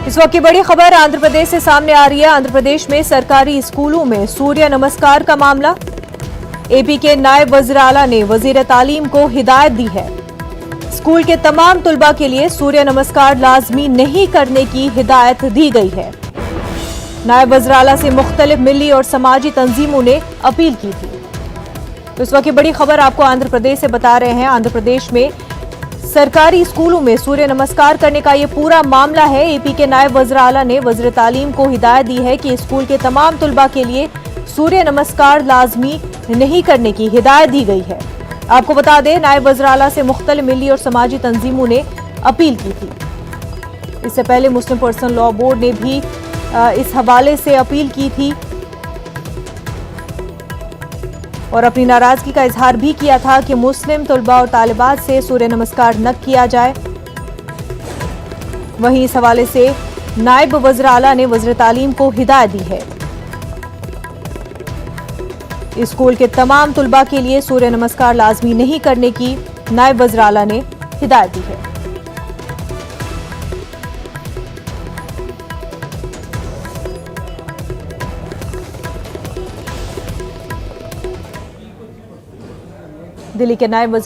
इस वक्त की बड़ी खबर आंध्र प्रदेश से सामने आ रही है। आंध्र प्रदेश में सरकारी स्कूलों में सूर्य नमस्कार का मामला। एपी के नायब वज़ीर आला ने वज़ीर तालीम को हिदायत दी है। स्कूल के तमाम तुलबा के लिए सूर्य नमस्कार लाजमी नहीं करने की हिदायत दी गई है। नायब वज़ीर आला से मुख्तलिफ मिली और समाजी तंजीमों ने अपील की थी। तो इस वक्त की बड़ी खबर आपको आंध्र प्रदेश से बता रहे हैं। आंध्र प्रदेश में सरकारी स्कूलों में सूर्य नमस्कार करने का ये पूरा मामला है। एपी के नायब वज़ीर आला ने वज़ीर तालीम को हिदायत दी है कि स्कूल के तमाम तुलबा के लिए सूर्य नमस्कार लाजमी नहीं करने की हिदायत दी गई है। आपको बता दें, नायब वज़ीर आला से मुख्तलिफ मिली और समाजी तंजीमों ने अपील की थी। इससे पहले मुस्लिम पर्सनल लॉ बोर्ड ने भी इस हवाले से अपील की थी और अपनी नाराजगी का इजहार भी किया था कि मुस्लिम तुलबा और तालिबात से सूर्य नमस्कार न किया जाए। वहीं इस हवाले से नायब वज़ीर आला ने वज़ीर तालीम को हिदायत दी है। स्कूल के तमाम तुलबा के लिए सूर्य नमस्कार लाजमी नहीं करने की नायब वज़ीर आला ने हिदायत दी है। दिल्ली के नायब वज़ीर